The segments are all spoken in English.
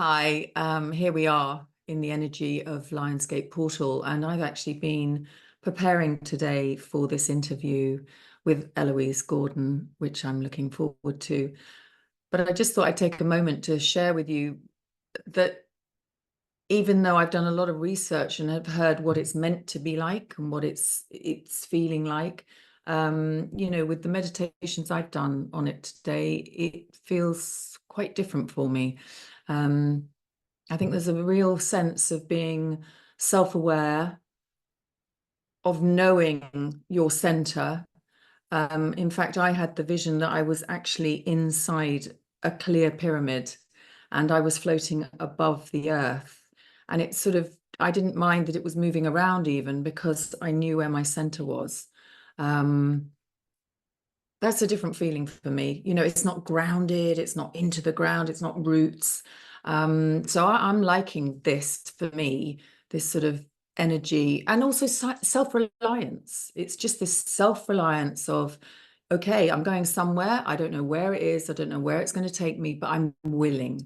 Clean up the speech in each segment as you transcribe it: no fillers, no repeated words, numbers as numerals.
Hi, here we are in the energy of Lionsgate Portal, and I've actually been preparing today for this interview with Eloise Gordon, which I'm looking forward to. But I just thought I'd take a moment to share with you that even though I've done a lot of research and have heard what it's meant to be like and what it's feeling like, with the meditations I've done on it today, it feels quite different for me. I think there's a real sense of being self-aware, of knowing your center. In fact, I had the vision that I was actually inside a clear pyramid and I was floating above the earth. And it sort of, I didn't mind that it was moving around even because I knew where my center was. That's a different feeling for me. It's not grounded, it's not into the ground, it's not roots. So I'm liking this for me, this sort of energy and also self-reliance. It's just this self-reliance of, okay, I'm going somewhere. I don't know where it is. I don't know where it's going to take me, but I'm willing.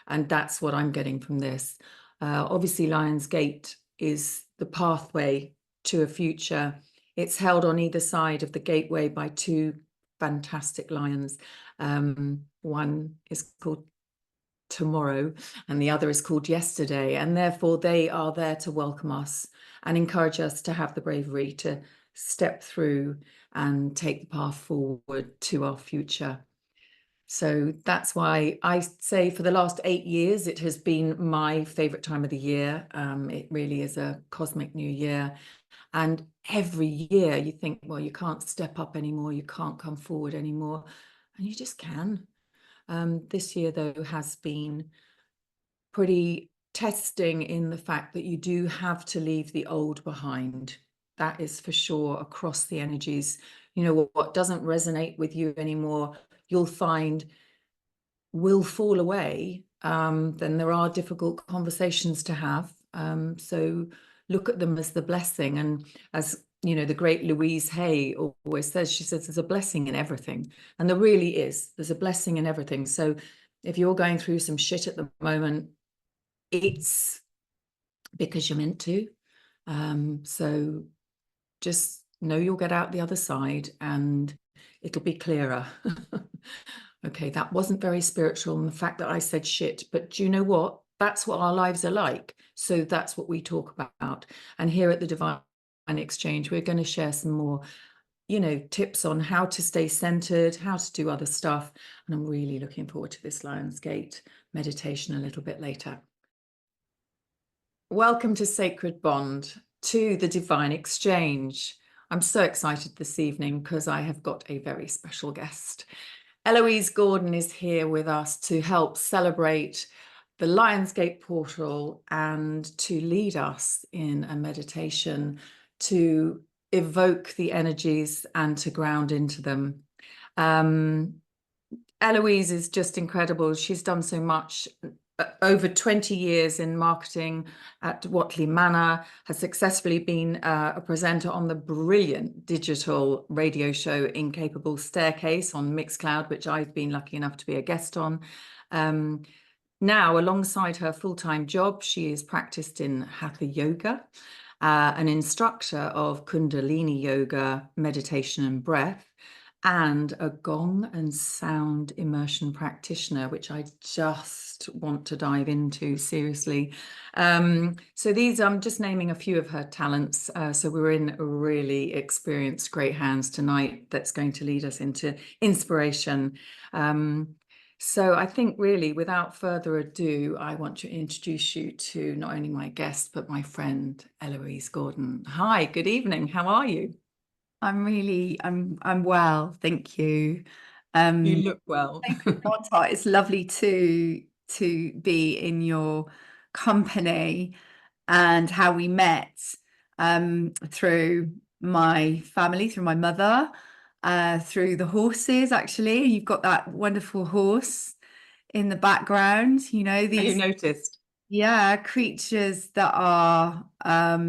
And that's what I'm getting from this. Obviously, Lion's Gate is the pathway to a future. It's held on either side of the gateway by two fantastic lions. One is called Tomorrow and the other is called Yesterday, and therefore they are there to welcome us and encourage us to have the bravery to step through and take the path forward to our future. So that's why I say for the last 8 years it has been my favorite time of the year. It really is a cosmic new year, and every year you think, well, you can't step up anymore, you can't come forward anymore, and you just can. This year, though, has been pretty testing in the fact that you do have to leave the old behind. That is for sure across the energies. What doesn't resonate with you anymore, you'll find will fall away. Then there are difficult conversations to have. So look at them as the blessing. And as the great Louise Hay always says, she says, there's a blessing in everything. And there really is. There's a blessing in everything. So if you're going through some shit at the moment, it's because you're meant to. So just know you'll get out the other side and it'll be clearer. Okay, that wasn't very spiritual, and the fact that I said shit, but do you know what? That's what our lives are like. So that's what we talk about. And here at the Divine Exchange, we're going to share some more, tips on how to stay centered, how to do other stuff. And I'm really looking forward to this Lion's Gate meditation a little bit later. Welcome to Sacred Bond, to the Divine Exchange. I'm so excited this evening because I have got a very special guest. Eloise Gordon is here with us to help celebrate the Lionsgate portal and to lead us in a meditation to evoke the energies and to ground into them. Eloise is just incredible. She's done so much. Over 20 years in marketing at Watley Manor, has successfully been a presenter on the brilliant digital radio show Incapable Staircase on Mixcloud, which I've been lucky enough to be a guest on. Now, alongside her full-time job, she is practiced in Hatha Yoga, an instructor of Kundalini Yoga, meditation and breath, and a gong and sound immersion practitioner, which I just want to dive into seriously. So these, I'm just naming a few of her talents. So we're in really experienced, great hands tonight that's going to lead us into inspiration. So I think really, without further ado, I want to introduce you to not only my guest, but my friend, Eloise Gordon. Hi, good evening. How are you? I'm well, thank you. You look well. Sacred Bond, it's lovely to be in your company, and how we met through my family, through my mother, through the horses. Actually, you've got that wonderful horse in the background. You These, noticed. yeah, creatures that are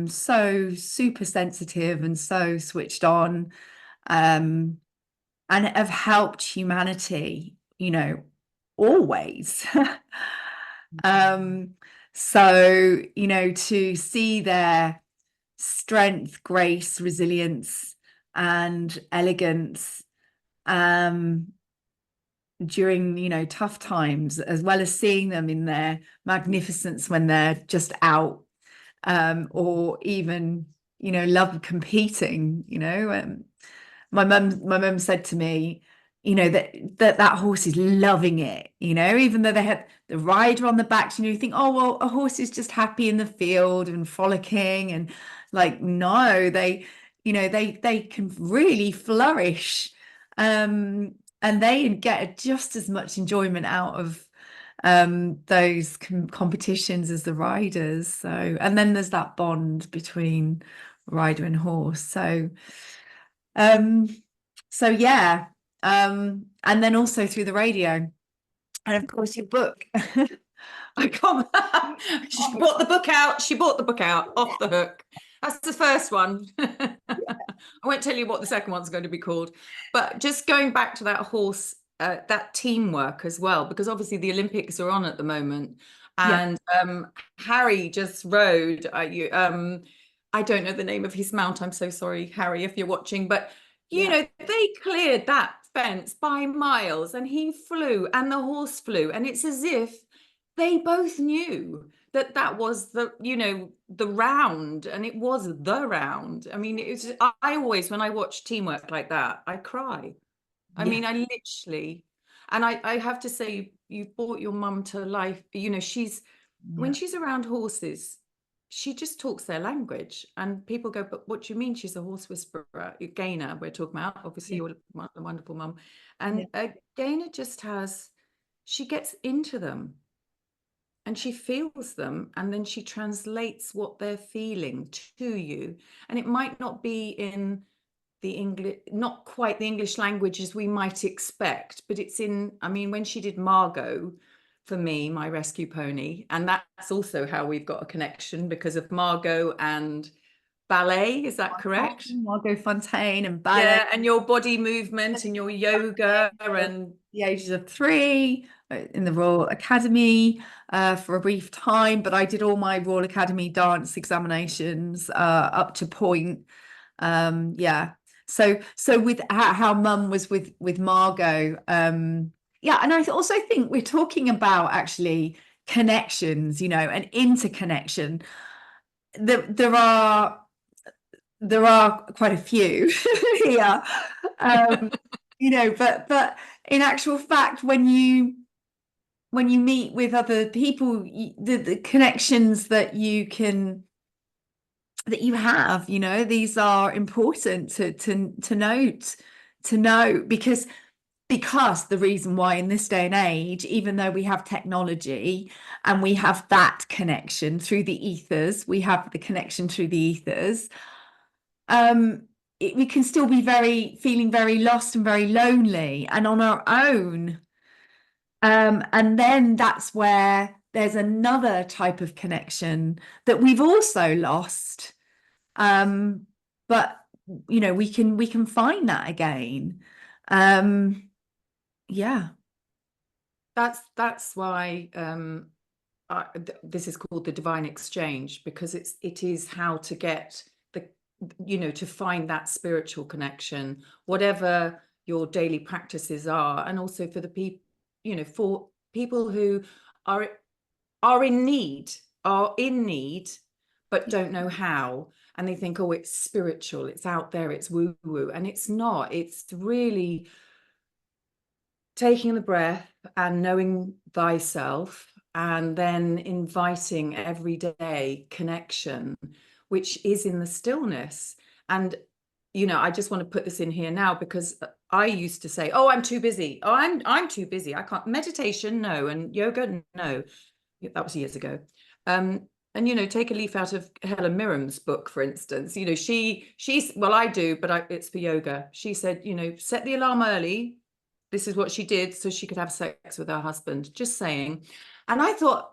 so super sensitive and so switched on, and have helped humanity, always. So, you know, to see their strength, grace, resilience, and elegance during, you know, tough times, as well as seeing them in their magnificence when they're just out, or even, you know, love competing, you know. My mum said to me, you know, that horse is loving it, you know, even though they had the rider on the back. You know, you think, oh well, a horse is just happy in the field and frolicking, and like, no, they, you know, they can really flourish, and they get just as much enjoyment out of those competitions as the riders. So, and then there's that bond between rider and horse. Um, so yeah, and then also through the radio, and of course your book. I can't. She bought the book out. She bought the book out off the hook. That's the first one. I won't tell you what the second one's going to be called. But just going back to that horse, that teamwork as well, because obviously the Olympics are on at the moment, Yeah, and Harry just rode. I don't know the name of his mount. I'm so sorry, Harry, if you're watching. But you yeah, know, they cleared that fence by miles, and he flew, and the horse flew, and it's as if they both knew that that was the, you know, the round, and it was the round. I mean, it's, I always, when I watch teamwork like that, I cry. I yeah, mean, I literally, and I have to say, you brought your mum to life. You know, when yeah, she's around horses, she just talks their language, and people go, but what do you mean she's a horse whisperer? Gaynor, we're talking about, obviously, yeah, you're a wonderful mum. yeah, And Gaynor just has, she gets into them and she feels them, and then she translates what they're feeling to you. And it might not be in the English, not quite the English language as we might expect, but it's in, I mean, when she did Margot for me, my rescue pony, and that's also how we've got a connection because of Margot and ballet, is that correct? Margot Fontaine and ballet. Yeah, and your body movement and your yoga and The ages of 3 in the Royal Academy for a brief time, but I did all my Royal Academy dance examinations up to point. Yeah. So with how mum was with Margot, yeah, and I also think we're talking about actually connections, you know, and interconnection. There are quite a few here, you know, but in actual fact, when you meet with other people, the connections that you have, you know, these are important to note, to know, because the reason why in this day and age, even though we have technology and we have that connection through the ethers, we have the connection through the ethers, we can still be feeling very lost and very lonely and on our own. And then that's where there's another type of connection that we've also lost. But you know, we can find that again. Yeah. that's why this is called the divine exchange, because it is how to get the, you know, to find that spiritual connection, whatever your daily practices are, and also for the people, you know, for people who are are in need are in need but don't know how, and they think, oh, it's spiritual, it's out there, it's woo woo, and it's not. It's really taking the breath and knowing thyself, and then inviting everyday connection, which is in the stillness. And you know, I just want to put this in here now, because I used to say, oh, I'm too busy, oh, I'm too busy, I can't meditation, no, and yoga, no. That was years ago. And you know, take a leaf out of Helen Mirren's book, for instance. You know, she's, well, I do, but it's for yoga. She said, you know, set the alarm early. This is what she did so she could have sex with her husband. Just saying. And I thought,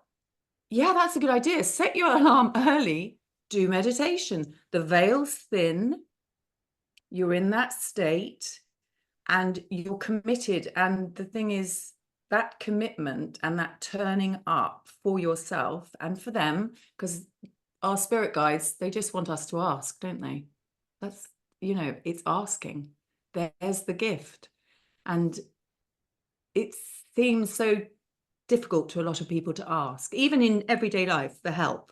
yeah, that's a good idea. Set your alarm early, do meditation. The veil's thin, you're in that state, and you're committed. And the thing is, that commitment and that turning up for yourself and for them, because our spirit guides, they just want us to ask, don't they? That's, it's asking. There's the gift. And it seems so difficult to a lot of people to ask, even in everyday life, the help.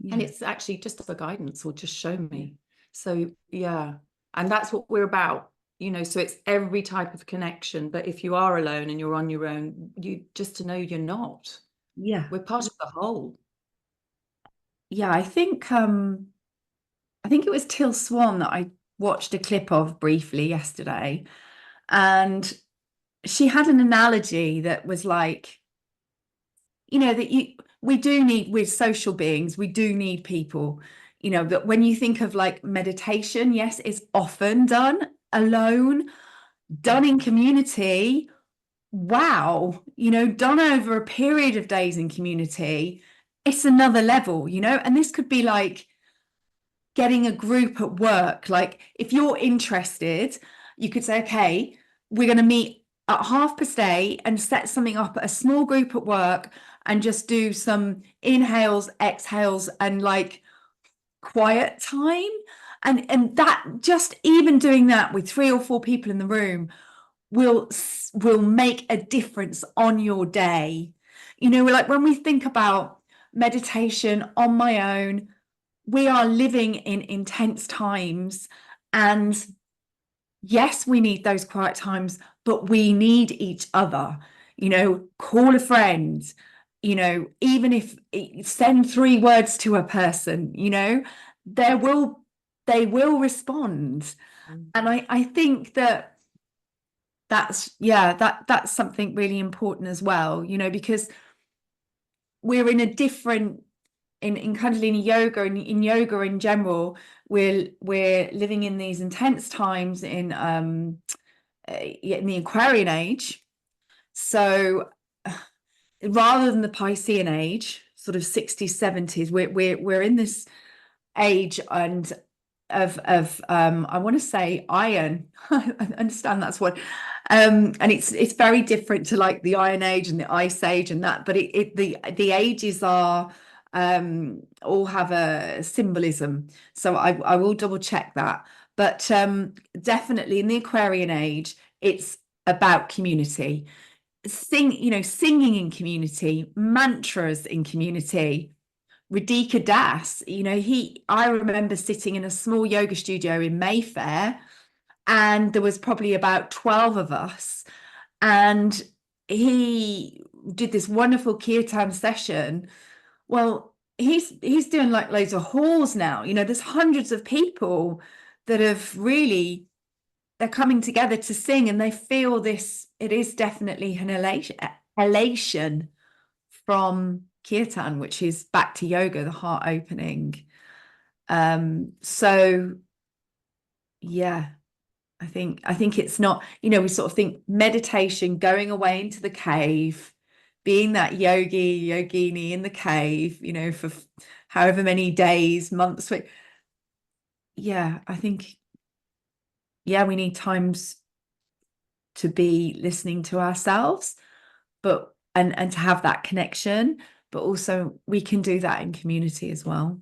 Yeah. And it's actually just for guidance, or just show me. So yeah, and that's what we're about, so it's every type of connection. But if you are alone and you're on your own, you just to know you're not. Yeah. We're part of the whole. Yeah, I think it was Till Swan that I watched a clip of briefly yesterday, and she had an analogy that was like, that we're social beings, we do need people, that when you think of like meditation, yes, it's often done alone, done in community. Wow, done over a period of days in community, it's another level, and this could be like getting a group at work. Like if you're interested, you could say, okay, we're going to meet at 1/2 and set something up at a small group at work and just do some inhales, exhales, and like quiet time. And that, just even doing that with 3 or 4 people in the room will make a difference on your day. Like when we think about meditation on my own, we are living in intense times, and yes, we need those quiet times, but we need each other. Call a friend, even if send 3 words to a person, they will respond. And I think that's something really important as well, because we're in a different, in Kundalini yoga and in yoga in general, we're living in these intense times in the Aquarian age. So rather than the Piscean age, sort of 60s, 70s, we're in this age and of I want to say iron. I understand that's what and it's very different to like the Iron Age and the Ice Age and that, but the ages are all have a symbolism, so I will double check that. But definitely in the Aquarian age, it's about community, singing in community, mantras in community. Radhika Das, I remember sitting in a small yoga studio in Mayfair, and there was probably about 12 of us, and he did this wonderful kirtan session. Well, he's doing like loads of halls now. There's hundreds of people that have really, they're coming together to sing, and they feel this. It is definitely an elation from kirtan, which is back to yoga, the heart opening. So yeah, I think it's not, we sort of think meditation, going away into the cave, being that yogini in the cave, for however many days, months. Yeah, I think, we need times to be listening to ourselves, but and to have that connection, but also we can do that in community as well.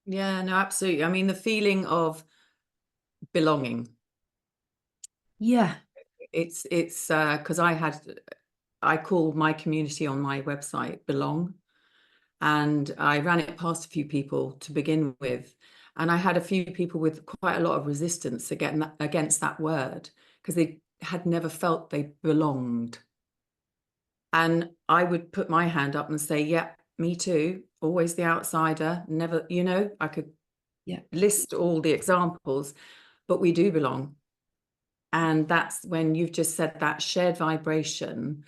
Yeah, no, absolutely. I mean, the feeling of belonging. Yeah. It's because I called my community on my website Belong, and I ran it past a few people to begin with, and I had a few people with quite a lot of resistance against that word, because they had never felt they belonged. And I would put my hand up and say, yeah, me too, always the outsider, never, I could list all the examples, but we do belong. And that's when you've just said that shared vibration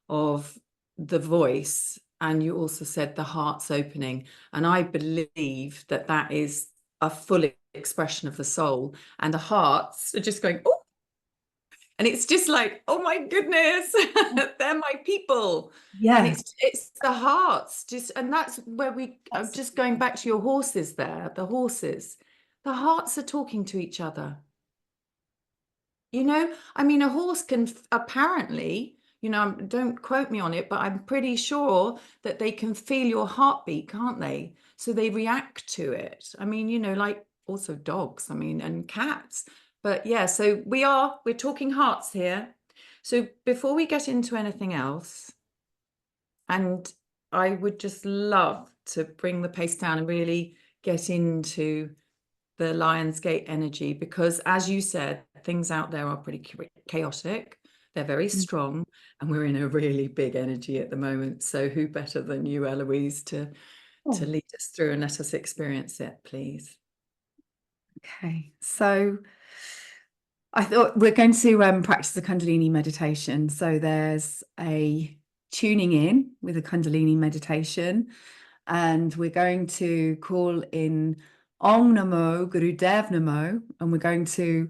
of the voice, and you also said the heart's opening. And I believe that that is a full expression of the soul, and the hearts are just going, oh, and it's just like, oh my goodness, they're my people. Yeah. And it's the hearts, and that's where I'm just going back to your horses there, the horses. The hearts are talking to each other. I mean, a horse can apparently, you know, don't quote me on it, but I'm pretty sure that they can feel your heartbeat, can't they? So they react to it. I mean, you know, like also dogs, I mean, and cats. But yeah, so we're talking hearts here. So before we get into anything else, and I would just love to bring the pace down and really get into the Lionsgate energy, because as you said, things out there are pretty chaotic. They're very strong, and we're in a really big energy at the moment. So who better than you, Eloise, to lead us through and let us experience it, please? Okay, so I thought we're going to practice the Kundalini meditation. So there's a tuning in with a Kundalini meditation, and we're going to call in Om Namo Gurudev Namo, and we're going to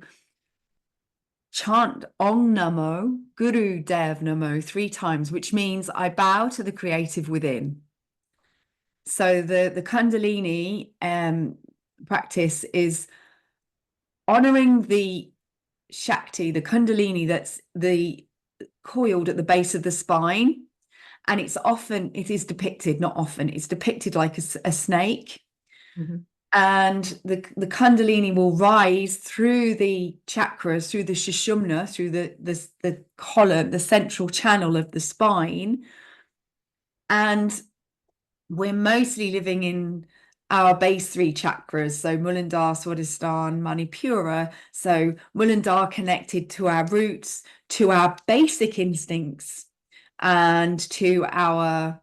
chant Om Namo Gurudev Namo 3 times, which means I bow to the creative within. So the Kundalini practice is honoring the Shakti, the Kundalini, that's the coiled at the base of the spine. And it is depicted, not often, it's depicted like a snake. Mm-hmm. And the Kundalini will rise through the chakras, through the Sushumna, through the column, the central channel of the spine. And we're mostly living in our base 3 chakras, so Muladhara, Swadhisthana, Manipura. So Muladhara connected to our roots, to our basic instincts, and to our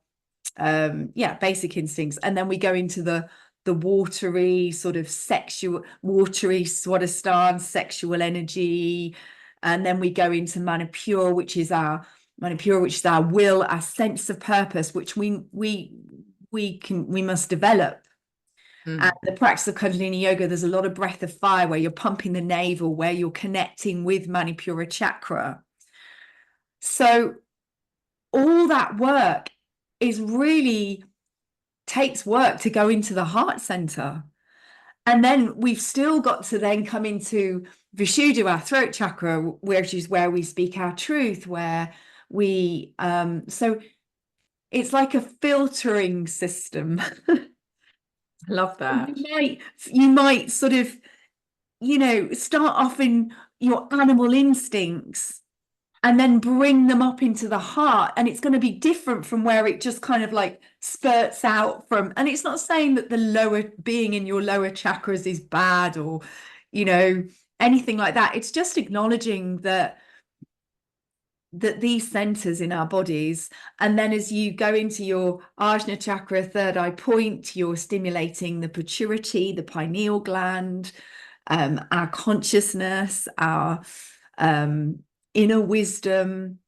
basic instincts. And then we go into the watery sort of watery Swadhisthana, sexual energy. And then we go into Manipura, which is our will, our sense of purpose, which we must develop. And the practice of Kundalini yoga, there's a lot of breath of fire where you're pumping the navel, where you're connecting with Manipura chakra. So all that work takes work to go into the heart center. And then we've still got to then come into Vishuddha, our throat chakra, which is where we speak our truth, where we so it's like a filtering system. I love that. You might sort of, you know, start off in your animal instincts and then bring them up into the heart. And it's going to be different from where it just kind of like spurts out from. And it's not saying that the lower being in your lower chakras is bad or, you know, anything like that. It's just acknowledging that these centers in our bodies, and then as you go into your Ajna chakra, third eye point, you're stimulating the pituitary, the pineal gland, our consciousness, our inner wisdom.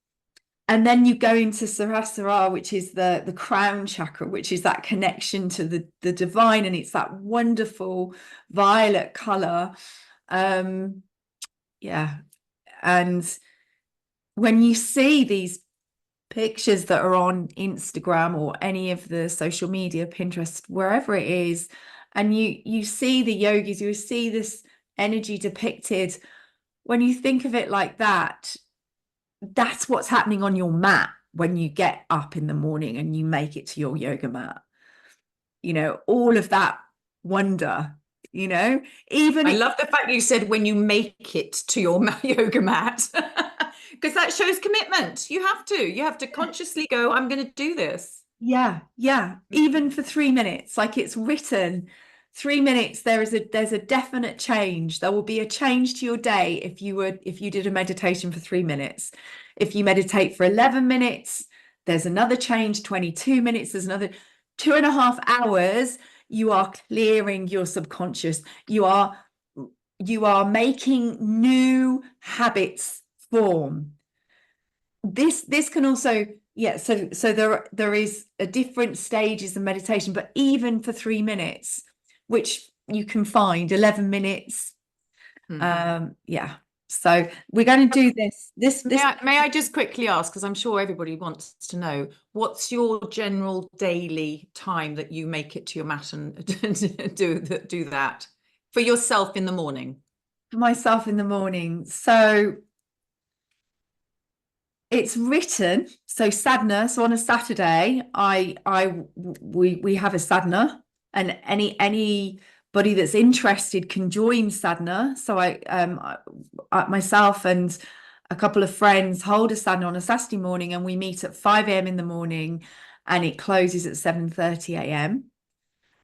And then you go into Sahasrara, which is the crown chakra, which is that connection to the divine, and it's that wonderful violet color. And when you see these pictures that are on Instagram or any of the social media, Pinterest, wherever it is, and you see the yogis, you see this energy depicted, when you think of it like that, that's what's happening on your mat when you get up in the morning and you make it to your yoga mat. You know, all of that wonder, you know, I love the fact you said when you make it to your yoga mat, because that shows commitment. You have to consciously go, I'm going to do this. Yeah. Even for 3 minutes, like it's written, 3 minutes, there's a definite change. There will be a change to your day if you did a meditation for 3 minutes. If you meditate for 11 minutes, there's another change. 22 minutes, there's another 2.5 hours. You are clearing your subconscious. You are making new habits form. This can also, so there is a different stages of meditation, but even for 3 minutes, which you can find 11 minutes. So we're going to do this. May I just quickly ask, because I'm sure everybody wants to know, what's your general daily time that you make it to your mat and do that for yourself in the morning? For myself in the morning. So It's written. So sadhana. So on a Saturday, we have a sadhana, and anybody that's interested can join sadhana. So I myself and a couple of friends hold a sadhana on a Saturday morning, and we meet at 5 a.m. in the morning, and it closes at 7:30 a.m.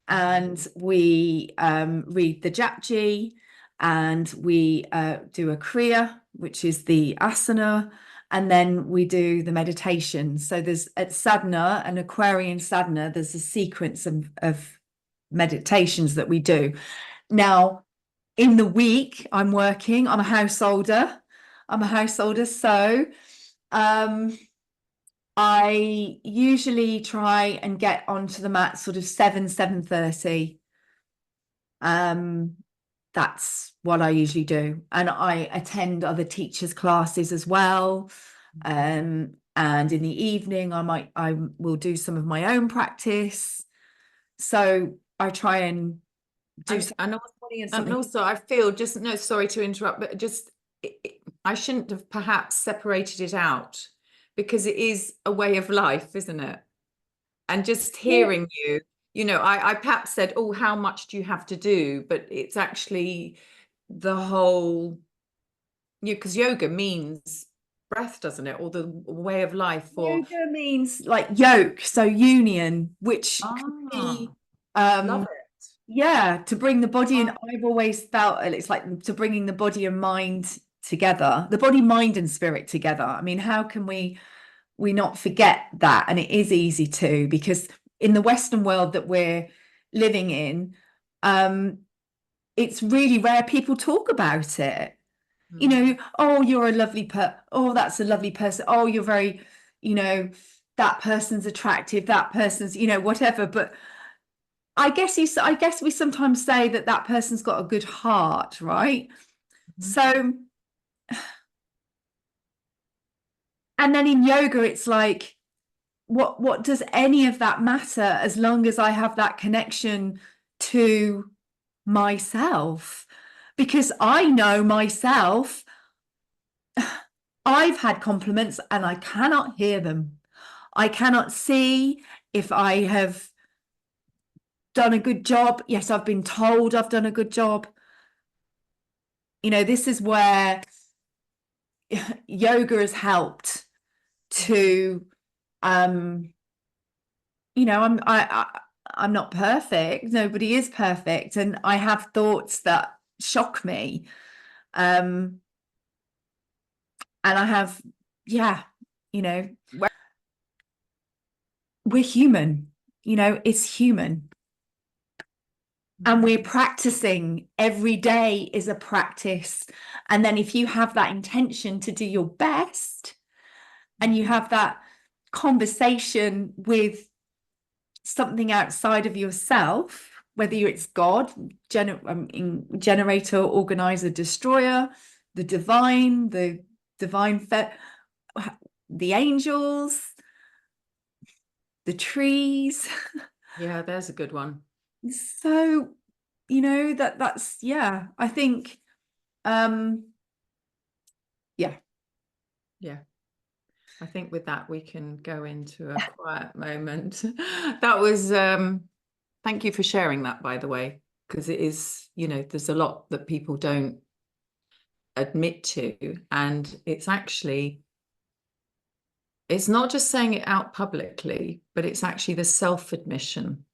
And we read the Japji, and we do a Kriya, which is the asana, and then we do the meditation. So there's at sadhana, an Aquarian sadhana, there's a sequence of meditations that we do. Now, in the week, I'm working, I'm a householder. So I usually try and get onto the mat sort of 7:30. That's what I usually do. And I attend other teachers' classes as well. And in the evening, I will do some of my own practice. So I try and do and something. also I feel, just, no, sorry to interrupt, but just I shouldn't have perhaps separated it out, because it is a way of life, isn't it? And just hearing you, I perhaps said, oh, how much do you have to do? But it's actually the whole, because yoga means breath, doesn't it? Or the way of life. Or Yoga means like yoke, so union, which can be love it. yeah, to bring the body and I've always felt it's like to bringing the body and mind together, the body, mind, and spirit together. I mean, how can we not forget that? And it is easy to, because in the Western world that we're living in, it's really rare people talk about it. You know, oh, you're a lovely oh, that's a lovely person. Oh, you're very, that person's attractive, that person's, whatever. But I guess we sometimes say that that person's got a good heart, right? So, and then in yoga, it's like, what does any of that matter as long as I have that connection to myself? Because I know myself, I've had compliments and I cannot hear them. I cannot see if I have done a good job. Yes, I've been told I've done a good job. This is where yoga has helped to I'm I'm not perfect. Nobody is perfect, and I have thoughts that shock me. And I have, yeah, we're human, it's human. And we're practicing. Every day is a practice. And then if you have that intention to do your best and you have that conversation with something outside of yourself, whether it's God, generator, organizer, destroyer, the divine, the angels, the trees. Yeah, there's a good one. So, that's, yeah, I think, yeah. I think with that we can go into a quiet moment. That was thank you for sharing that, by the way, because it is, there's a lot that people don't admit to, and it's not just saying it out publicly, but it's actually the self-admission,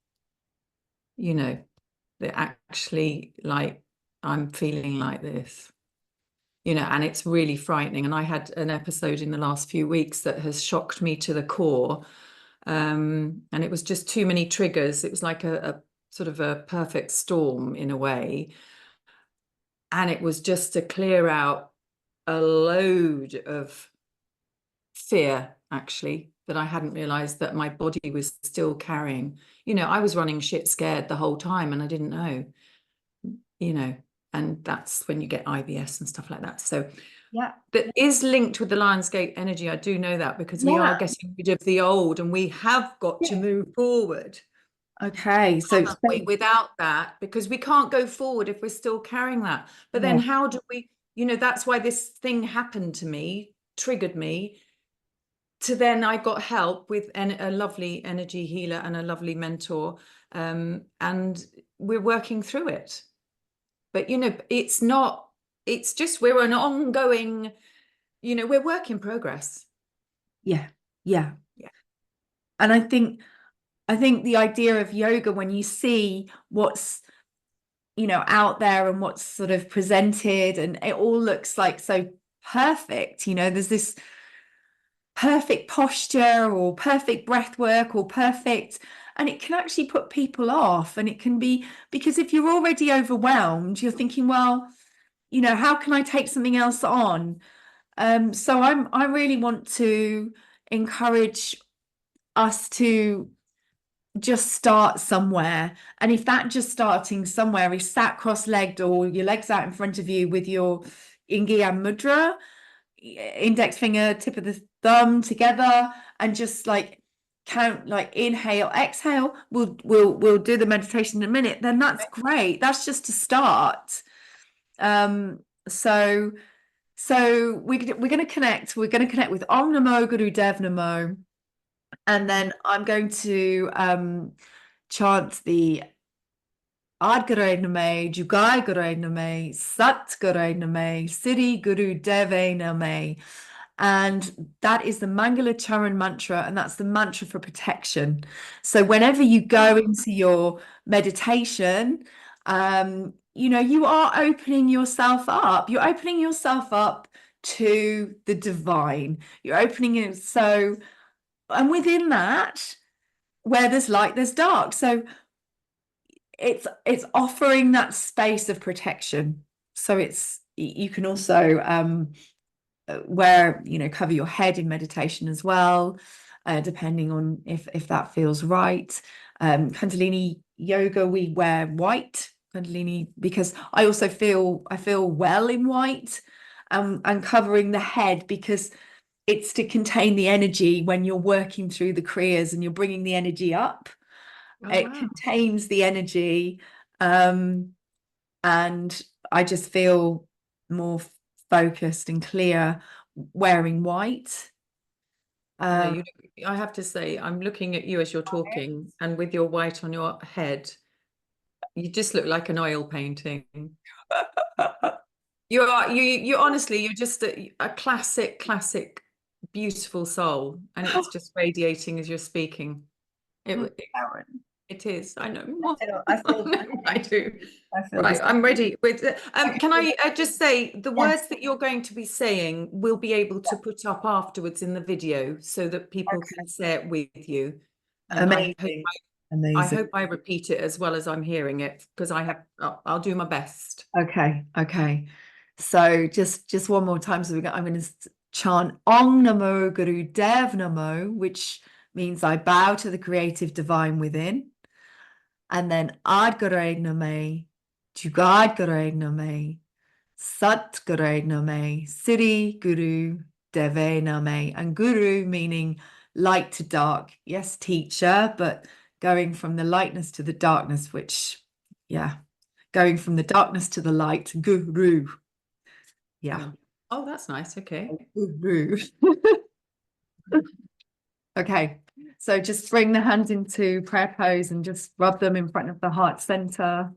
that actually, like, I'm feeling like this. And it's really frightening. And I had an episode in the last few weeks that has shocked me to the core. And it was just too many triggers. It was like a sort of a perfect storm in a way. And it was just to clear out a load of fear, actually, that I hadn't realized that my body was still carrying. I was running shit scared the whole time and I didn't know, and that's when you get IBS and stuff like that. So Yeah, that is linked with the Lionsgate energy. I do know that, because we are getting rid of the old and we have got to move forward. Okay, so Without that, because we can't go forward if we're still carrying that. But then how do we, that's why this thing happened to me, triggered me. to then I got help with a lovely energy healer and a lovely mentor, and we're working through it. But it's not, it's just, we're an ongoing, we're work in progress. Yeah, yeah. Yeah. And I think the idea of yoga, when you see what's out there and what's sort of presented, and it all looks like so perfect, there's this perfect posture or perfect breath work or perfect, and it can actually put people off. And it can be because if you're already overwhelmed, you're thinking, well, how can I take something else on? So I really want to encourage us to just start somewhere. And if that just starting somewhere is sat cross-legged or your legs out in front of you with your Ingyan mudra, index finger, tip of the thumb together, and just like count, like inhale, exhale. We'll do the meditation in a minute. Then that's great. That's just to start. So we're going to connect. We're going to connect with Om Namo Guru Dev Namo, and then I'm going to chant the Ad Guru Name, Jugai Guru Name, Sat Guru Name, Siddhi Guru Deve Name. And that is the Mangala Charan mantra, and that's the mantra for protection. So whenever you go into your meditation, you are opening yourself up. You're opening yourself up to the divine. You're opening it. So, and within that, where there's light, there's dark. So it's offering that space of protection. So you can also cover your head in meditation as well, depending on if that feels right. Kundalini yoga, we wear white Kundalini because I also feel well in white, and covering the head because it's to contain the energy when you're working through the kriyas and you're bringing the energy up. It contains the energy, and I just feel more focused and clear wearing white. I have to say, I'm looking at you as you're talking, and with your white on your head, you just look like an oil painting. You honestly, you're just a classic, beautiful soul, and it's just radiating as you're speaking. It is. I know. I feel I do. I feel Right, I'm ready. Can I just say the Yes. words that you're going to be saying we'll be able to put up afterwards in the video so that people can say it with you. And Amazing. I hope I repeat it as well as I'm hearing it, because I'll do my best. Okay. So just one more time. So I'm going to chant Om Namo Guru Dev Namo, which means I bow to the creative divine within. And then Ad Guru Name, Jugad Guru Name, Sat Guru Name, Siddhi Guru Deve Name. And Guru meaning light to dark. Yes, teacher, but going from the lightness to the darkness, going from the darkness to the light, Guru. Yeah. Oh, that's nice. Okay. Guru. Okay. So just bring the hands into prayer pose and just rub them in front of the heart center,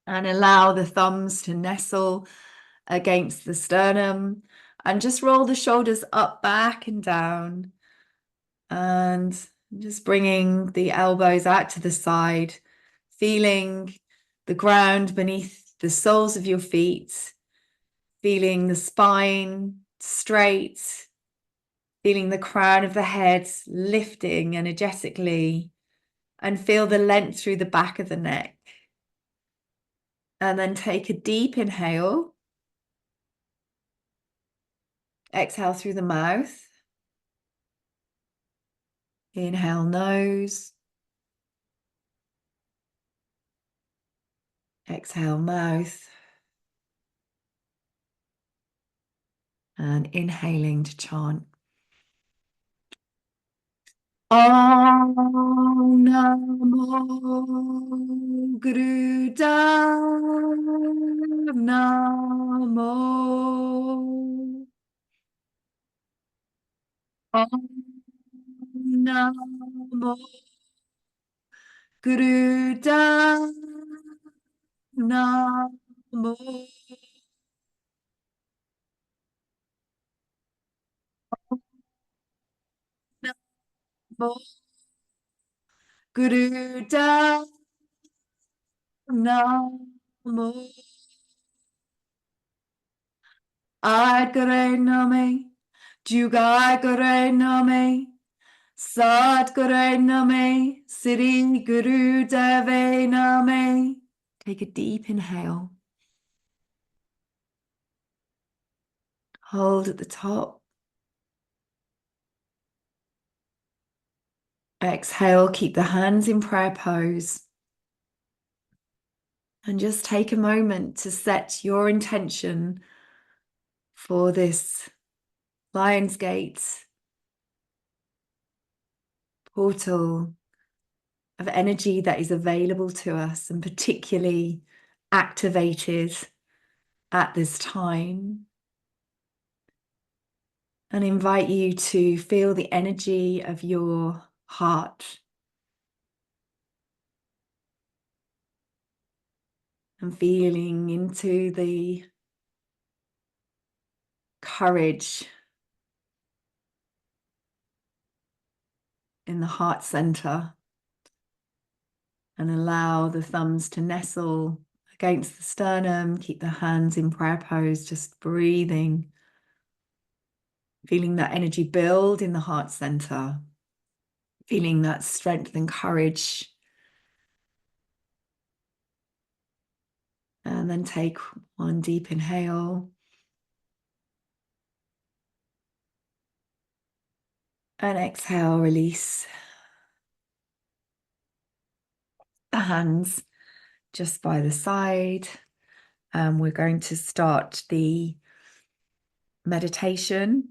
and allow the thumbs to nestle against the sternum, and just roll the shoulders up, back and down, and just bringing the elbows out to the side, feeling the ground beneath the soles of your feet, feeling the spine straight, feeling the crown of the head lifting energetically, and feel the length through the back of the neck. And then take a deep inhale. Exhale through the mouth. Inhale nose. Exhale mouth. And inhaling to chant Om Namo Guru Dev Namo. Namo Guruda Namo Namo Guruda Namo Adgare Name Jugai Name Sadgare Name Sri Guru Deve Name. Take a deep inhale. Hold at the top. Exhale, keep the hands in prayer pose. And just take a moment to set your intention for this Lion's Gate portal of energy that is available to us and particularly activated at this time. And invite you to feel the energy of your heart and feeling into the courage in the heart center, and allow the thumbs to nestle against the sternum. Keep the hands in prayer pose, just breathing, feeling that energy build in the heart center, feeling that strength and courage. And then take one deep inhale. And exhale, release the hands just by the side. We're going to start the meditation.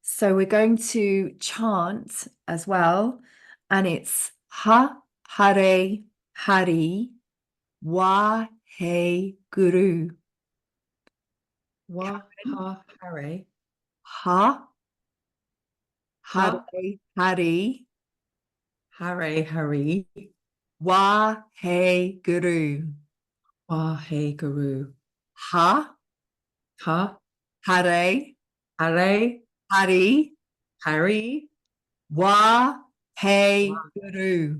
So we're going to chant as well. And it's Ha Hare Hari Wa He Guru. Wa ha hare. Ha Ha Hare Hari hare hari. Wa He Guru. Wa he guru. Ha Ha Hare hare Hari hari. Wa He Wa Guru.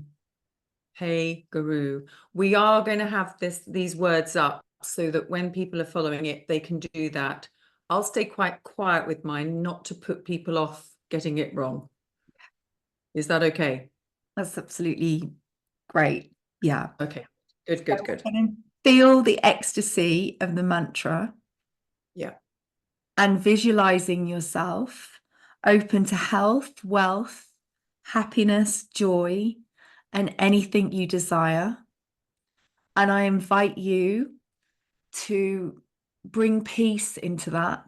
he guru. We are going to have these words up so that when people are following it, they can do that. I'll stay quite quiet with mine, not to put people off getting it wrong. Is that okay? That's absolutely great. Yeah. Okay. Good, good, good. And feel the ecstasy of the mantra Yeah. and visualizing yourself open to health, wealth, happiness, joy, and anything you desire. And I invite you to bring peace into that,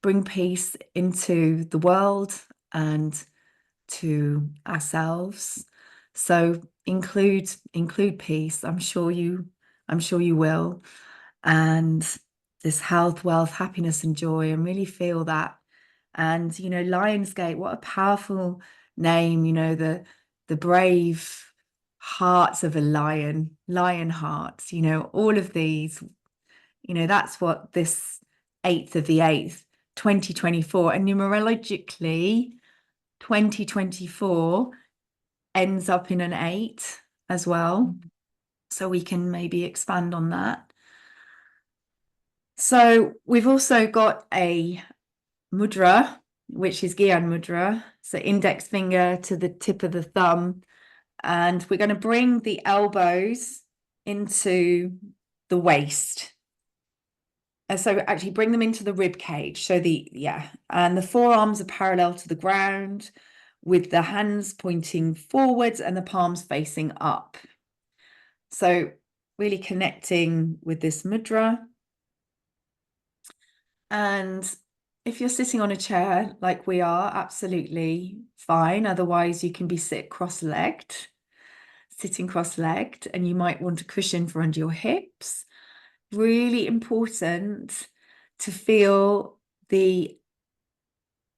bring peace into the world and to ourselves. So include peace. I'm sure you will. And this health, wealth, happiness, and joy, and really feel that. And Lionsgate, what a powerful name. The brave hearts of a lion hearts. All of these. That's what this 8th of the 8th, 2024, and numerologically, 2024 ends up in an 8 as well. So we can maybe expand on that. So we've also got a mudra, which is Gyan mudra. So index finger to the tip of the thumb. And we're going to bring the elbows into the waist. And so actually bring them into the rib cage. So and the forearms are parallel to the ground with the hands pointing forwards and the palms facing up. So really connecting with this mudra. And if you're sitting on a chair like we are, absolutely fine. Otherwise, you can be sitting cross-legged, and you might want a cushion for under your hips. Really important to feel the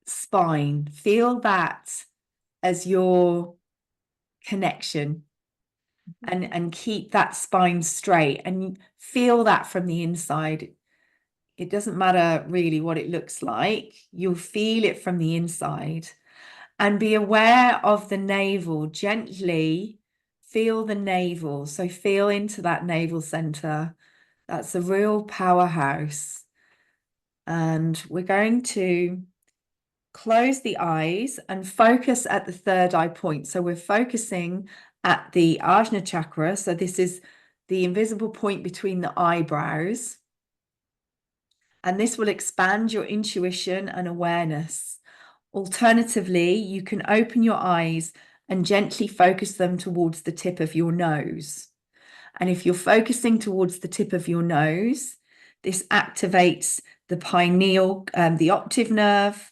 spine. Feel that as your connection, and keep that spine straight, and feel that from the inside. It doesn't matter really what it looks like. You'll feel it from the inside. And be aware of the navel. Gently feel the navel. So feel into that navel center. That's a real powerhouse. And we're going to close the eyes and focus at the third eye point. So we're focusing at the Ajna chakra. So this is the invisible point between the eyebrows. And this will expand your intuition and awareness. Alternatively, you can open your eyes and gently focus them towards the tip of your nose. And if you're focusing towards the tip of your nose, this activates the pineal, the optic nerve,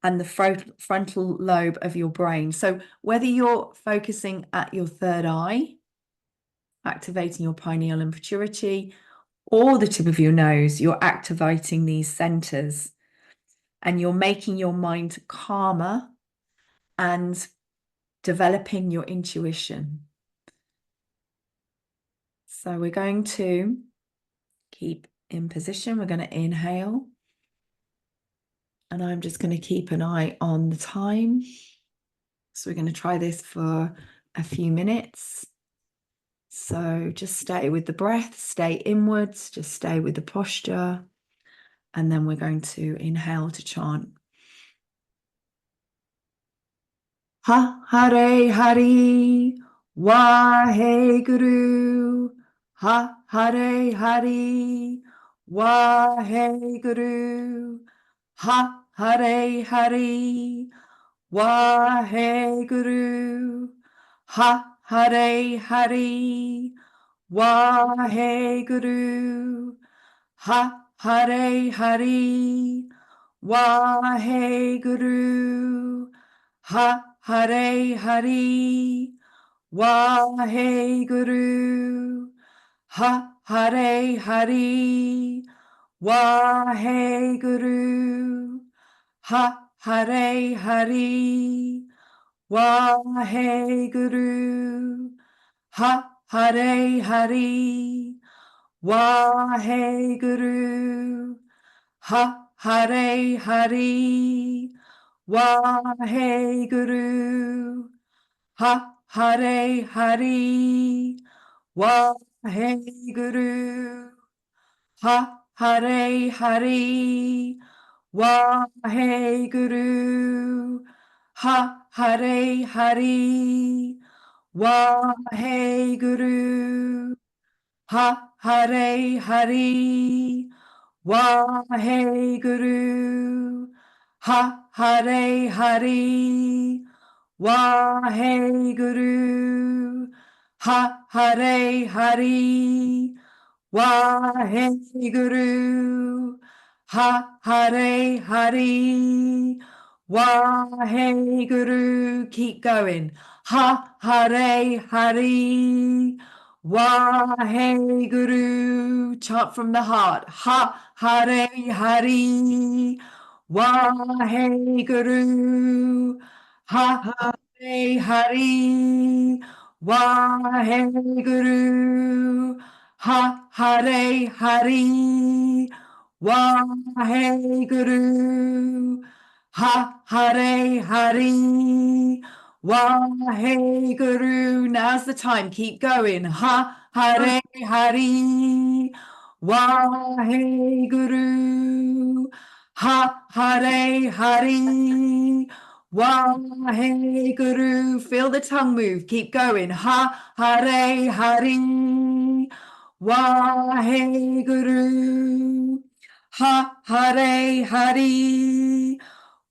and the frontal lobe of your brain. So whether you're focusing at your third eye, activating your pineal and pituitary, or the tip of your nose, you're activating these centers, and you're making your mind calmer and developing your intuition. So we're going to keep in position. We're going to inhale. And I'm just going to keep an eye on the time. So we're going to try this for a few minutes. So just stay with the breath, stay inwards, just stay with the posture. And then we're going to inhale to chant. Ha Hare Hari Waheguru. Ha Hare Hari Waheguru. Ha Hare Hari Waheguru. Ha Hare Hari Waheguru. Ha Hare Hari Waheguru. Ha Hare Hari Waheguru. Ha Hare Hari Waheguru. Ha Hare Hari Waheguru. Ha Hare Hari Waheguru. Ha Hare Hari Waheguru. Ha Hare Hari Waheguru. Ha Hare Hari Waheguru. Ha Hare Hari Waheguru. Ha Hare Hari Waheguru. Ha Hare Hari Waheguru. Ha Hare Hari Waheguru. Ha Hare Hari Waheguru. Keep going. Ha Hare Hari Waheguru. Chant from the heart. Ha Hare Hari Waheguru. Ha Hare Hari Waheguru. Ha Hare Hari Waheguru. Ha Hare Hari Waheguru. Now's the time. Keep going. Ha Hare Hari Waheguru. Ha Hare Hari Waheguru. Feel the tongue move. Keep going. Ha Hare Hari Waheguru. Ha Hare Hari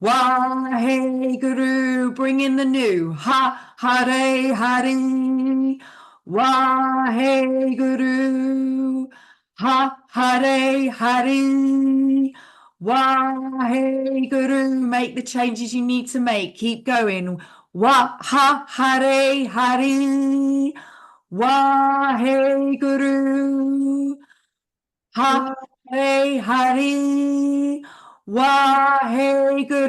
Waheguru. Bring in the new. Ha Hare Hari Waheguru. Ha Hare Hari Waheguru. Make the changes you need to make. Keep going. Ha Hare Hari Waheguru. Ha Hare Hari Waheguru.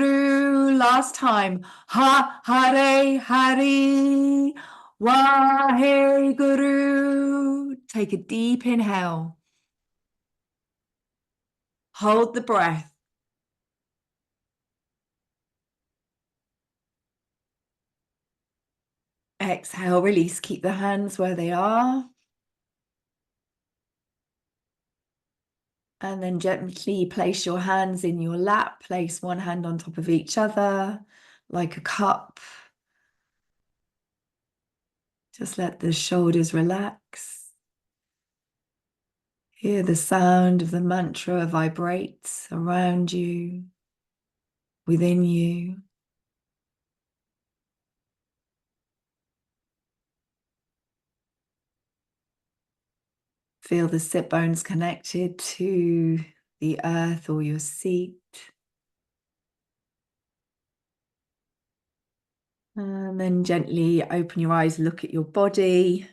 Last time. Ha Hare Hari. Waheguru. Take a deep inhale. Hold the breath. Exhale, release. Keep the hands where they are. And then gently place your hands in your lap. Place one hand on top of each other, like a cup. Just let the shoulders relax. Hear the sound of the mantra vibrate around you, within you. Feel the sit bones connected to the earth or your seat. And then gently open your eyes, look at your body.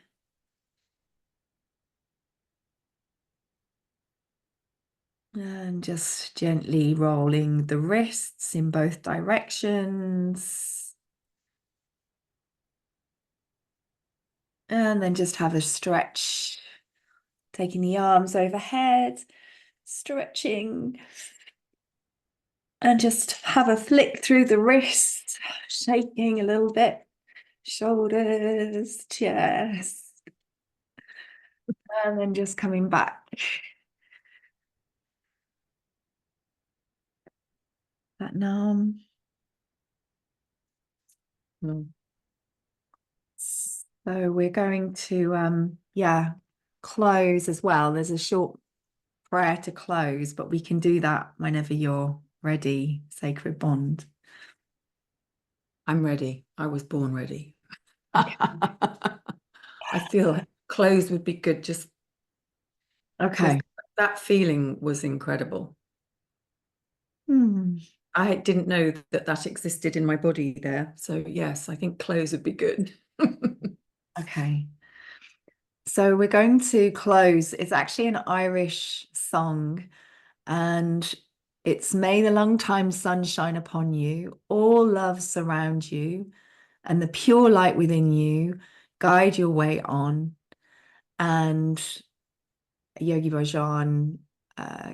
And just gently rolling the wrists in both directions. And then just have a stretch, taking the arms overhead, stretching. And just have a flick through the wrists, shaking a little bit. Shoulders, chest. And then just coming back. That numb. No. So we're going to, close as well. There's a short prayer to close, but we can do that whenever you're ready, Sacred Bond. I'm ready. I was born ready. I feel clothes would be good, just because Okay. that feeling was incredible. Hmm. I didn't know that that existed in my body there. So yes, I think clothes would be good. Okay. So we're going to close. It's actually an Irish song, and it's may the long time sun shine upon you, all love surround you, and the pure light within you guide your way on. And Yogi Bhajan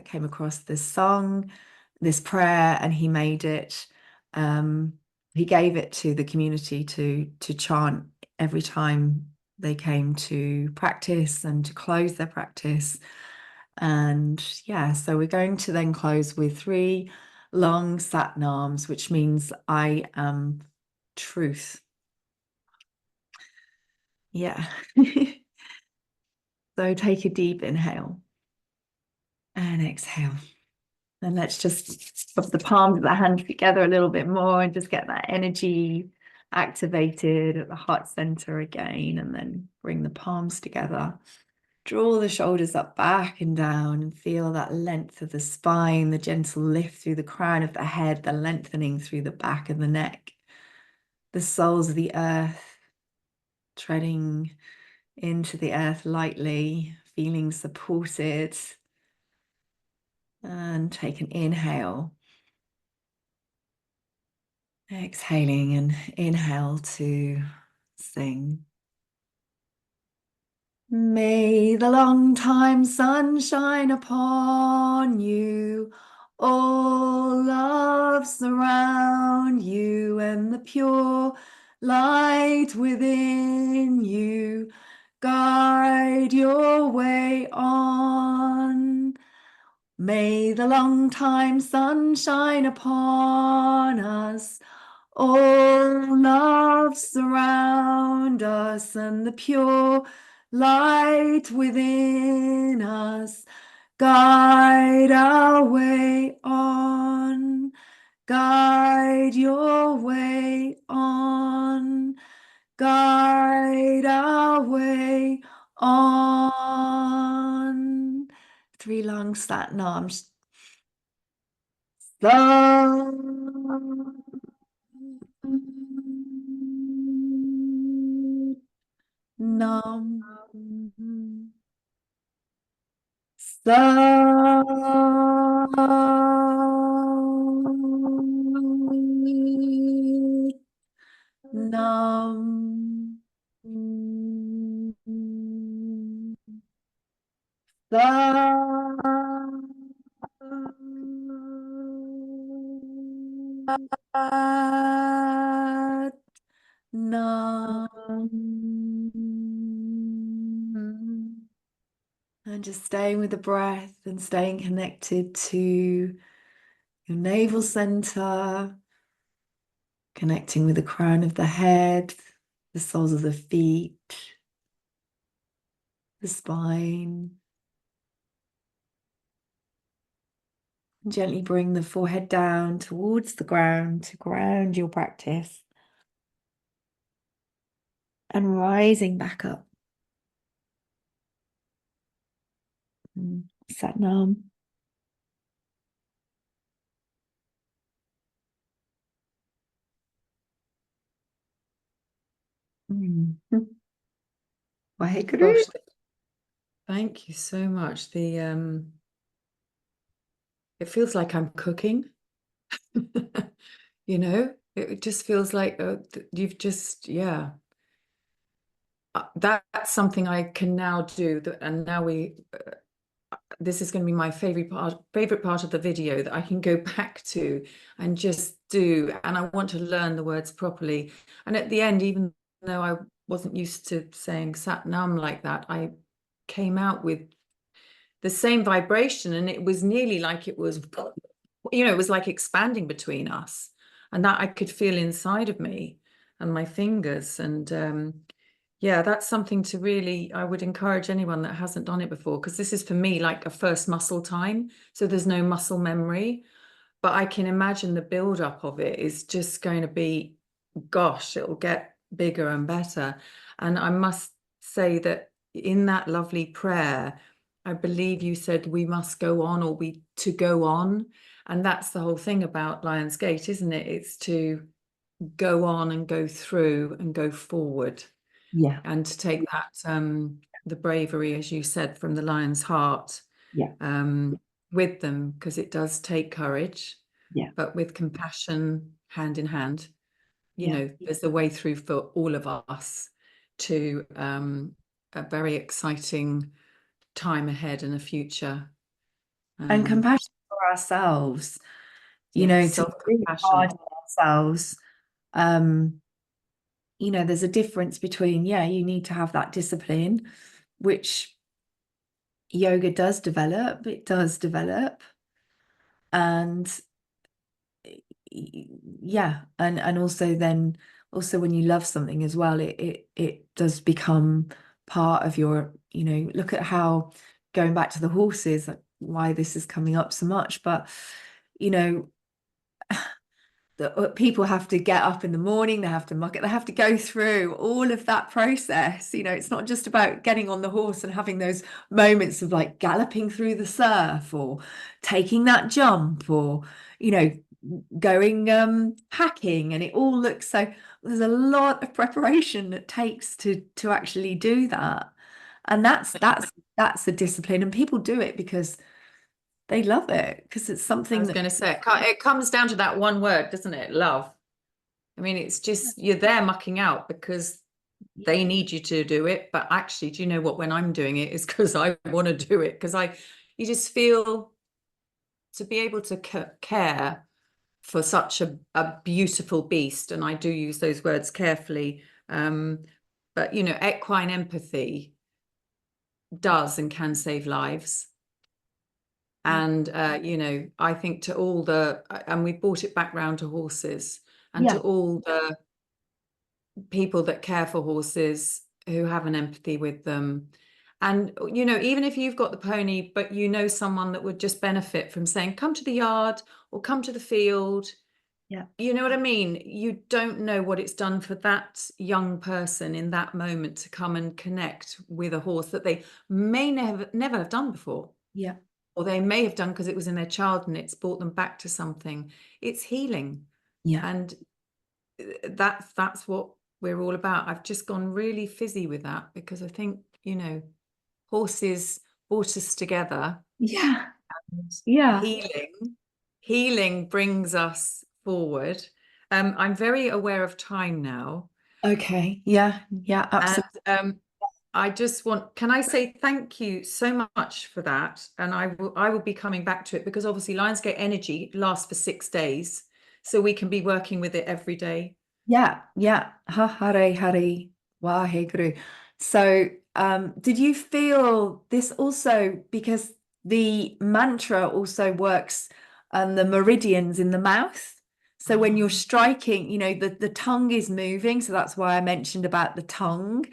came across this song, this prayer, and he made it. He gave it to the community to chant every time they came to practice and to close their practice. And yeah, so we're going to then close with 3 long sat nams, which means I am truth. Yeah. So take a deep inhale and exhale. And let's just put the palms of the hands together a little bit more and just get that energy activated at the heart center again. And then bring the palms together. Draw the shoulders up, back and down, and feel that length of the spine, the gentle lift through the crown of the head, the lengthening through the back of the neck. The soles of the earth, treading into the earth lightly, feeling supported. And take an inhale. Exhaling and inhale to sing. May the long time sun shine upon you, all love surround you, and the pure light within you guide your way on. May the long time sun shine upon us, all love surround us, and the pure light within us guide our way on. Guide your way on. Guide our way on. 3 long sat nams. Nam. Nam. Sat. Nam. And just staying with the breath and staying connected to your navel center, connecting with the crown of the head, the soles of the feet, the spine. And gently bring the forehead down towards the ground to ground your practice. And rising back up. Sat Nam. Waheguru. Gosh, thank you so much. It feels like I'm cooking. You know, it just feels like you've just, yeah. That's something I can now do. And now this is going to be my favorite part of the video that I can go back to and just do. And I want to learn the words properly. And at the end, even though I wasn't used to saying Sat Nam like that, I came out with the same vibration, and it was nearly like it was, it was like expanding between us, and that I could feel inside of me and my fingers. And yeah, that's something to really, I would encourage anyone that hasn't done it before, because this is for me like a first muscle time. So there's no muscle memory, but I can imagine the build-up of it is just going to be, gosh, it'll get bigger and better. And I must say that in that lovely prayer, I believe you said we must go on, or we to go on. And that's the whole thing about Lion's Gate, isn't it? It's to go on and go through and go forward. Yeah. And to take that, the bravery, as you said, from the lion's heart, Yeah. with them, because it does take courage, Yeah. but with compassion, hand in hand. Yeah. There's a way through for all of us to a very exciting time ahead and a future. And compassion for ourselves, to be really Self-compassion. hard on ourselves. There's a difference between, you need to have that discipline, which yoga does develop. It does develop. And and also when you love something as well, it does become part of your, look at how, going back to the horses, like why this is coming up so much, but people have to get up in the morning, they have to muck it, they have to go through all of that process. It's not just about getting on the horse and having those moments of like galloping through the surf or taking that jump or going hacking, and it all looks so, there's a lot of preparation that takes to actually do that. And that's a discipline, and people do it because they love it, because it's I something was that going to say, it comes down to that one word, doesn't it? Love. I mean, it's just, you're there mucking out because they need you to do it. But actually, do you know what? When I'm doing it, it's because I want to do it. Because you just feel, to be able to care for such a beautiful beast. And I do use those words carefully. But, equine empathy does and can save lives. And, I think to all and we brought it back round to horses, and to all the people that care for horses, who have an empathy with them. And, even if you've got the pony, but someone that would just benefit from saying, come to the yard or come to the field. Yeah. You know what I mean? You don't know what it's done for that young person in that moment to come and connect with a horse that they may never have done before. Yeah. Or they may have done because it was in their child and it's brought them back to something. It's healing. Yeah. And that's what we're all about. I've just gone really fizzy with that because I think, horses brought us together. Yeah. And Yeah. healing brings us forward. I'm very aware of time now. Okay. Yeah. Yeah. And Absolutely. I just can I say thank you so much for that? And I will be coming back to it, because obviously Lionsgate Energy lasts for 6 days. So we can be working with it every day. Yeah. Yeah. Ha hare hare waheguru. So, did you feel this also, because the mantra also works on the meridians in the mouth? So when you're striking, the tongue is moving. So that's why I mentioned about the tongue,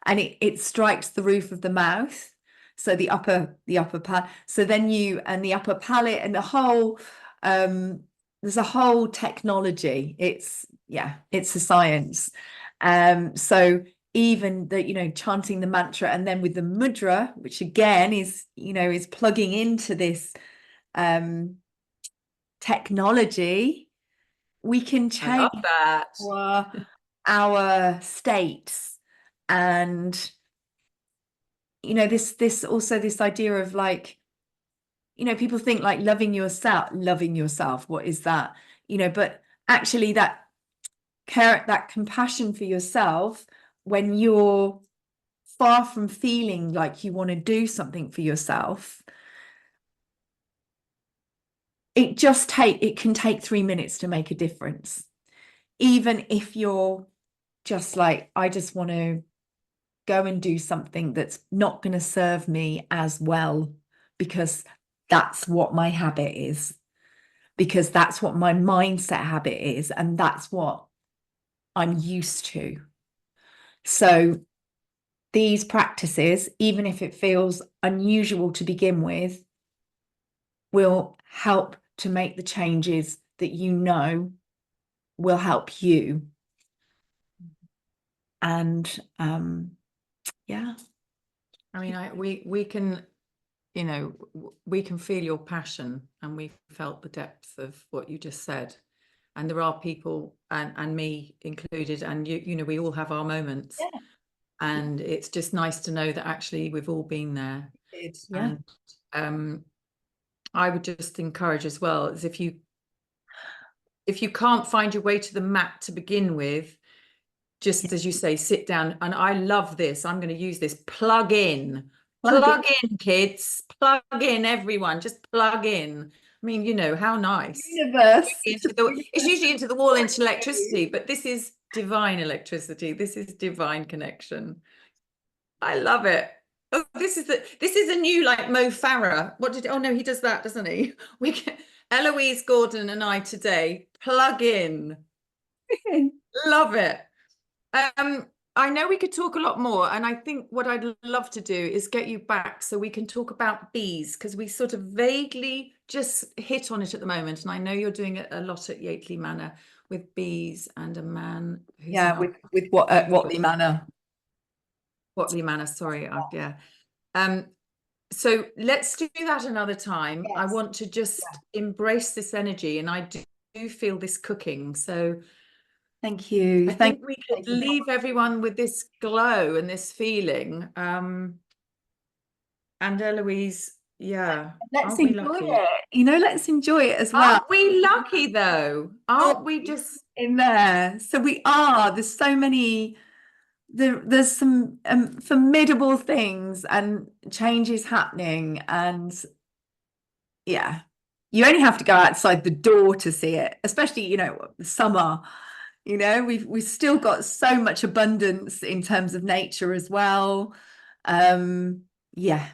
and it strikes the roof of the mouth. So the upper palate. So then and the upper palate and the whole, there's a whole technology. It's a science. So even chanting the mantra, and then with the mudra, which again is plugging into this technology, we can I change love that. our states. And this also, this idea of like, people think like loving yourself, what is that? But actually that care, that compassion for yourself, when you're far from feeling like you want to do something for yourself, it can take 3 minutes to make a difference. Even if you're just like, I just want to go and do something that's not going to serve me as well, because that's what my habit is, because that's what my mindset habit is, and that's what I'm used to. So these practices, even if it feels unusual to begin with, will help to make the changes that will help you. And yeah. I mean, we can, we can feel your passion, and we felt the depth of what you just said. And there are people, and me included, and we all have our moments. Yeah. And it's just nice to know that actually we've all been there. Yeah. And I would just encourage as well, as if you can't find your way to the mat to begin with, just as you say, sit down. And I love this. I'm going to use this. Plug in, kids, plug in, everyone, just plug in. I mean, how nice. Universe. It's usually into the wall, into electricity, but this is divine electricity. This is divine connection. I love it. Oh, this is a new like Mo Farah. Oh no, he does that, doesn't he? Eloise Gordon and I today plug in. Love it. I know we could talk a lot more, and I think what I'd love to do is get you back so we can talk about bees, because we sort of vaguely just hit on it at the moment, and I know you're doing it a lot at Yateley Manor with bees and a man who's with Whatley Manor. Whatley Manor, sorry, yeah. So let's do that another time. Yes. I want to just embrace this energy, and I do feel this cooking. So thank you. I think we could leave everyone with this glow and this feeling. And Eloise, yeah. Let's enjoy it. Let's enjoy it as well. Aren't we lucky though? Aren't we just in there? So we are. There's so many. There's some formidable things and changes happening, and yeah, you only have to go outside the door to see it, especially summer. We've still got so much abundance in terms of nature as well. Yeah.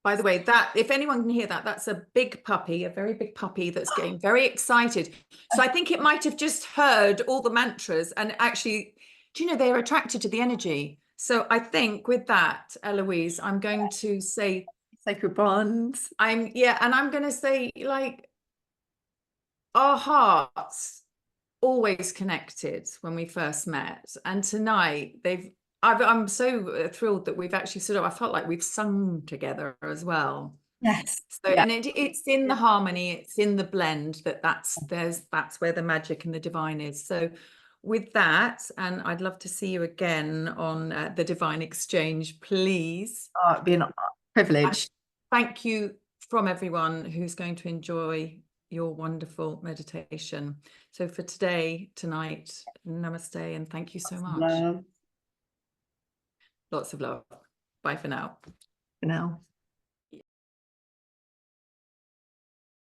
By the way, that if anyone can hear that, that's a big puppy, a very big puppy that's getting very excited. So I think it might have just heard all the mantras, and actually, they're attracted to the energy. So I think with that, Eloise, I'm going to say sacred bonds. And I'm going to say, like, our hearts always connected when we first met, and tonight I'm so thrilled that we've actually I felt like we've sung together as well. Yes. So yeah. And it's in the harmony, it's in the blend that's where the magic and the divine is. So with that, and I'd love to see you again on the Divine Exchange, please. Oh, it'd be an Privilege. Thank you from everyone who's going to enjoy your wonderful meditation. So for tonight, namaste, and thank you so much. Love. Lots of love. Bye for now. For now.